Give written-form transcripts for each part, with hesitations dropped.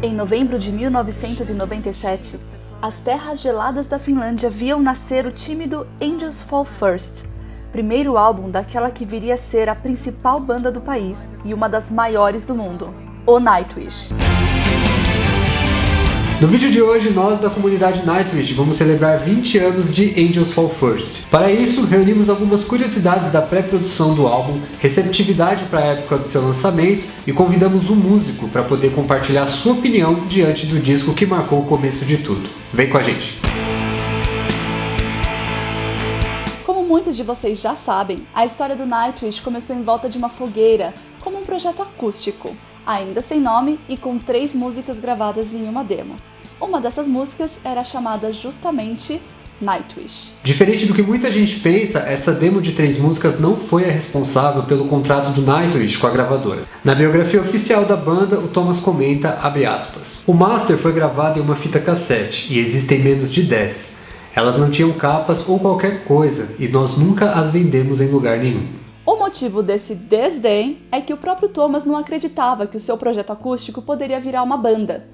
Em novembro de 1997, as terras geladas da Finlândia viam nascer o tímido Angels Fall First, primeiro álbum daquela que viria a ser a principal banda do país e uma das maiores do mundo, o Nightwish. No vídeo de hoje, nós da comunidade Nightwish vamos celebrar 20 anos de Angels Fall First. Para isso, reunimos algumas curiosidades da pré-produção do álbum, receptividade para a época do seu lançamento e convidamos um músico para poder compartilhar sua opinião diante do disco que marcou o começo de tudo. Vem com a gente! Como muitos de vocês já sabem, a história do Nightwish começou em volta de uma fogueira, como um projeto acústico, ainda sem nome e com 3 músicas gravadas em uma demo. Uma dessas músicas era chamada justamente Nightwish. Diferente do que muita gente pensa, essa demo de 3 músicas não foi a responsável pelo contrato do Nightwish com a gravadora. Na biografia oficial da banda, o Thomas comenta, abre aspas, o master foi gravado em uma fita cassete e existem menos de 10. Elas não tinham capas ou qualquer coisa e nós nunca as vendemos em lugar nenhum. O motivo desse desdém é que o próprio Thomas não acreditava que o seu projeto acústico poderia virar uma banda.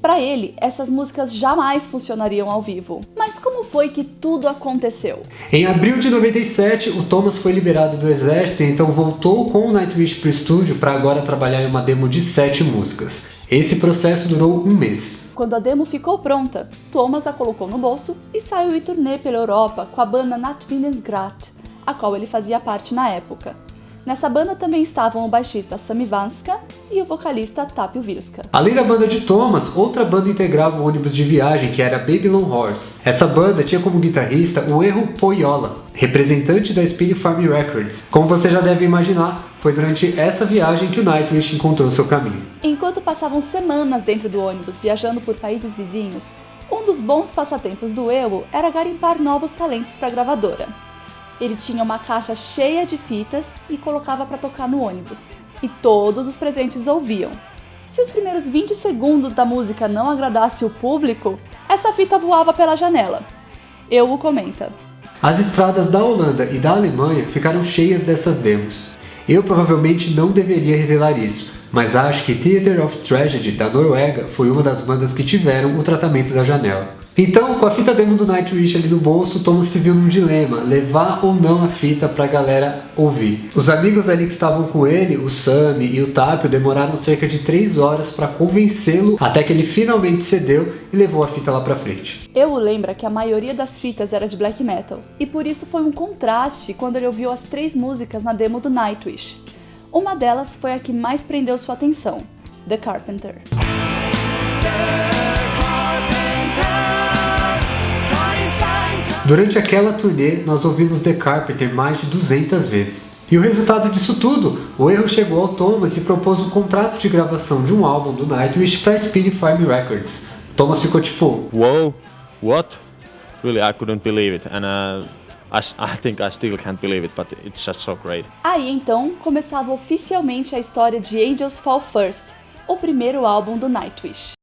Para ele, essas músicas jamais funcionariam ao vivo. Mas como foi que tudo aconteceu? Em abril de 97, o Thomas foi liberado do exército e então voltou com o Nightwish para o estúdio para agora trabalhar em uma demo de 7 músicas. Esse processo durou um mês. Quando a demo ficou pronta, Thomas a colocou no bolso e saiu em turnê pela Europa com a banda Nattvindsgrat, a qual ele fazia parte na época. Nessa banda também estavam o baixista Sami Vanska e o vocalista Tapio Vilska. Além da banda de Thomas, outra banda integrava o ônibus de viagem, que era Babylon Horse. Essa banda tinha como guitarrista o Eero Pohjola, representante da Spin Farm Records. Como você já deve imaginar, foi durante essa viagem que o Nightwish encontrou seu caminho. Enquanto passavam semanas dentro do ônibus viajando por países vizinhos, um dos bons passatempos do Eero era garimpar novos talentos para a gravadora. Ele tinha uma caixa cheia de fitas e colocava para tocar no ônibus, e todos os presentes ouviam. Se os primeiros 20 segundos da música não agradasse o público, essa fita voava pela janela. Eero comenta. As estradas da Holanda e da Alemanha ficaram cheias dessas demos. Eu provavelmente não deveria revelar isso, mas acho que Theatre of Tragedy da Noruega foi uma das bandas que tiveram o tratamento da janela. Então, com a fita demo do Nightwish ali no bolso, Thomas se viu num dilema, levar ou não a fita pra galera ouvir. Os amigos ali que estavam com ele, o Sami e o Tapio, demoraram cerca de 3 horas pra convencê-lo, até que ele finalmente cedeu e levou a fita lá pra frente. Eu lembro que a maioria das fitas era de black metal, e por isso foi um contraste quando ele ouviu as 3 músicas na demo do Nightwish. Uma delas foi a que mais prendeu sua atenção, The Carpenter. Durante aquela turnê, nós ouvimos The Carpenter mais de 200 vezes. E o resultado disso tudo, o Eero chegou ao Thomas e propôs um contrato de gravação de um álbum do Nightwish para Spin Farm Records. Thomas ficou tipo, "Whoa, what? Really, I couldn't believe it, and I think I still can't believe it, but it's just so great." Aí então começava oficialmente a história de Angels Fall First, o primeiro álbum do Nightwish.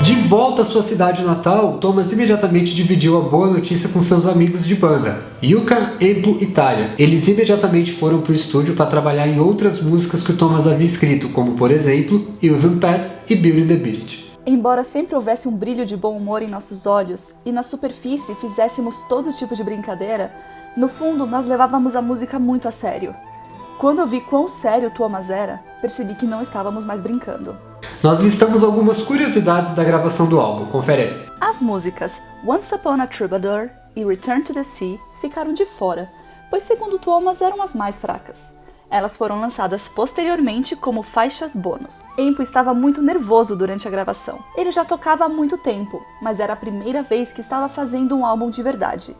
De volta à sua cidade natal, Thomas imediatamente dividiu a boa notícia com seus amigos de banda, Jukka, Empu e Tarja. Eles imediatamente foram para o estúdio para trabalhar em outras músicas que o Thomas havia escrito, como por exemplo, Even Path e Beauty and the Beast. Embora sempre houvesse um brilho de bom humor em nossos olhos e na superfície fizéssemos todo tipo de brincadeira, no fundo nós levávamos a música muito a sério. Quando eu vi quão sério Thomas era, percebi que não estávamos mais brincando. Nós listamos algumas curiosidades da gravação do álbum, confere aí. As músicas Once Upon a Troubadour e Return to the Sea ficaram de fora, pois segundo Thomas eram as mais fracas. Elas foram lançadas posteriormente como faixas bônus. Empu estava muito nervoso durante a gravação. Ele já tocava há muito tempo, mas era a primeira vez que estava fazendo um álbum de verdade.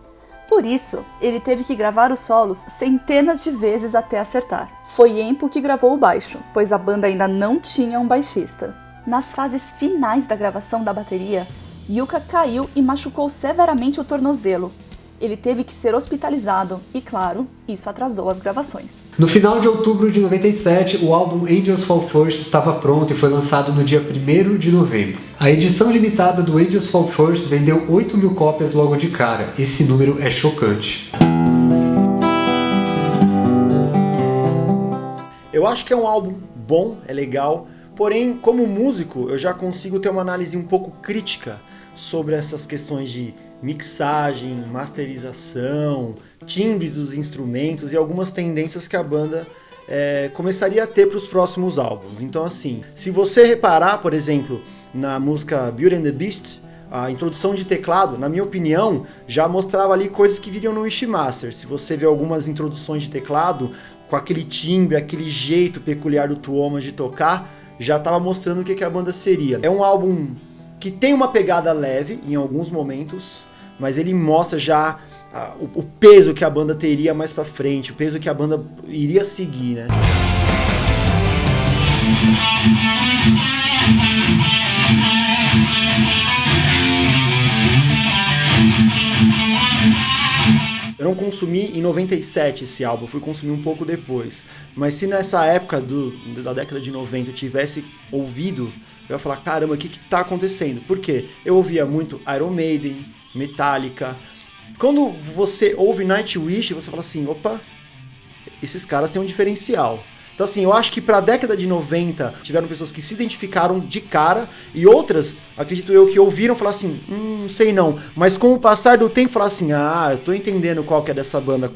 Por isso, ele teve que gravar os solos centenas de vezes até acertar. Foi Empu que gravou o baixo, pois a banda ainda não tinha um baixista. Nas fases finais da gravação da bateria, Jukka caiu e machucou severamente o tornozelo. Ele teve que ser hospitalizado e, claro, isso atrasou as gravações. No final de outubro de 97, o álbum Angels Fall First estava pronto e foi lançado no dia 1º de novembro. A edição limitada do Angels Fall First vendeu 8.000 cópias logo de cara. Esse número é chocante. Eu acho que é um álbum bom, é legal, porém, como músico, eu já consigo ter uma análise um pouco crítica sobre essas questões de mixagem, masterização, timbres dos instrumentos e algumas tendências que a banda começaria a ter para os próximos álbuns. Então, assim, se você reparar, por exemplo, na música Beauty and the Beast, a introdução de teclado, na minha opinião, já mostrava ali coisas que viriam no Wishmaster. Se você vê algumas introduções de teclado, com aquele timbre, aquele jeito peculiar do Tuomas de tocar, já estava mostrando o que a banda seria. É um álbum que tem uma pegada leve em alguns momentos, mas ele mostra já o peso que a banda teria mais pra frente, o peso que a banda iria seguir, né? Eu não consumi em 97 esse álbum, eu fui consumir um pouco depois. Mas se nessa época da década de 90 eu tivesse ouvido, eu ia falar, caramba, o que tá acontecendo? Por quê? Eu ouvia muito Iron Maiden, Metallica. Quando você ouve Nightwish, você fala assim, opa, esses caras têm um diferencial. Então assim, eu acho que pra década de 90 tiveram pessoas que se identificaram de cara e outras, acredito eu, que ouviram falar assim, sei não. Mas com o passar do tempo falar assim, eu tô entendendo qual que é dessa banda,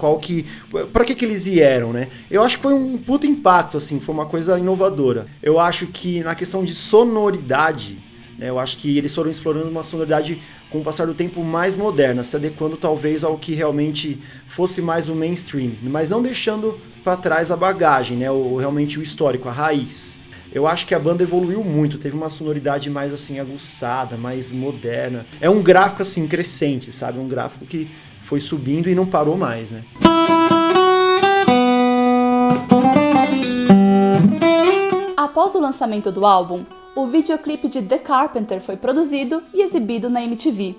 pra que eles vieram, né? Eu acho que foi um puta impacto, assim, foi uma coisa inovadora. Eu acho que na questão de sonoridade, né, eu acho que eles foram explorando uma sonoridade com o passar do tempo mais moderna, se adequando talvez ao que realmente fosse mais o mainstream, mas não deixando para trás a bagagem, né, realmente o histórico, a raiz. Eu acho que a banda evoluiu muito, teve uma sonoridade mais assim aguçada, mais moderna. É um gráfico assim crescente, sabe? Um gráfico que foi subindo e não parou mais, né? Após o lançamento do álbum, o videoclipe de The Carpenter foi produzido e exibido na MTV.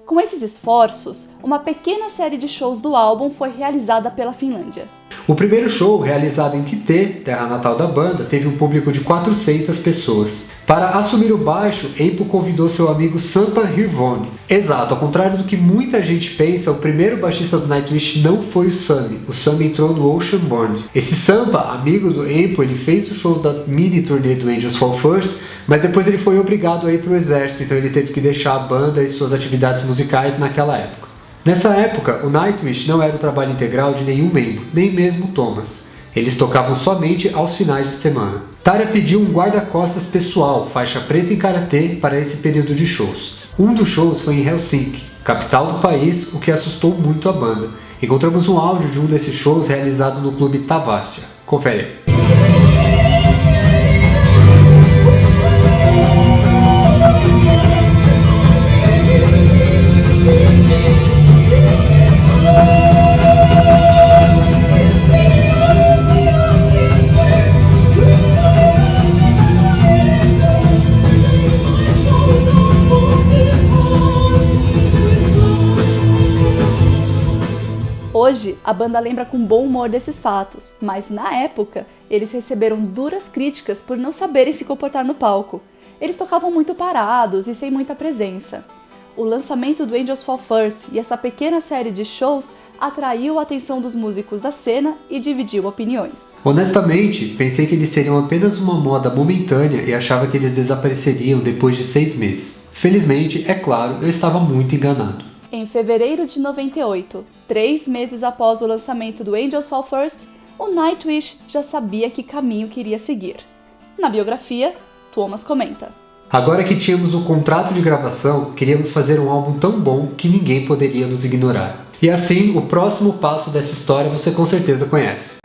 Com esses esforços, uma pequena série de shows do álbum foi realizada pela Finlândia. O primeiro show, realizado em Kitee, terra natal da banda, teve um público de 400 pessoas. Para assumir o baixo, Empo convidou seu amigo Sampa Hirvonen. Exato, ao contrário do que muita gente pensa, o primeiro baixista do Nightwish não foi o Sami. O Sami entrou no Oceanborn. Esse Sampa, amigo do Empo, ele fez os shows da mini turnê do Angels Fall First, mas depois ele foi obrigado a ir para o exército, então ele teve que deixar a banda e suas atividades musicais naquela época. Nessa época, o Nightwish não era o trabalho integral de nenhum membro, nem mesmo Thomas. Eles tocavam somente aos finais de semana. Tarja pediu um guarda-costas pessoal, faixa preta em karatê, para esse período de shows. Um dos shows foi em Helsinki, capital do país, o que assustou muito a banda. Encontramos um áudio de um desses shows realizado no clube Tavastia. Confere aí. Hoje, a banda lembra com bom humor desses fatos, mas na época, eles receberam duras críticas por não saberem se comportar no palco. Eles tocavam muito parados e sem muita presença. O lançamento do Angels Fall First e essa pequena série de shows atraiu a atenção dos músicos da cena e dividiu opiniões. Honestamente, pensei que eles seriam apenas uma moda momentânea e achava que eles desapareceriam depois de 6 meses. Felizmente, é claro, eu estava muito enganado. Em fevereiro de 98, 3 meses após o lançamento do Angels Fall First, o Nightwish já sabia que caminho queria seguir. Na biografia, Thomas comenta: Agora que tínhamos o contrato de gravação, queríamos fazer um álbum tão bom que ninguém poderia nos ignorar. E assim, o próximo passo dessa história você com certeza conhece.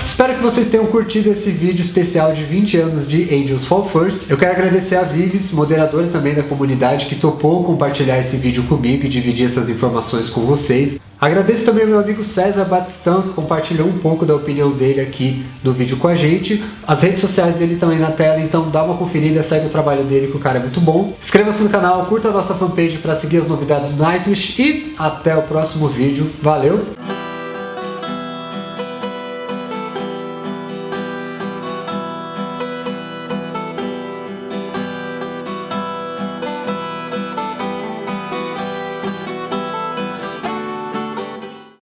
Espero que vocês tenham curtido esse vídeo especial de 20 anos de Angels Fall First. Eu quero agradecer a Vives, moderadora também da comunidade, que topou compartilhar esse vídeo comigo e dividir essas informações com vocês. Agradeço também ao meu amigo César Batistão, que compartilhou um pouco da opinião dele aqui no vídeo com a gente. As redes sociais dele também na tela, então dá uma conferida, segue o trabalho dele, que o cara é muito bom. Inscreva-se no canal, curta a nossa fanpage para seguir as novidades do Nightwish e até o próximo vídeo. Valeu!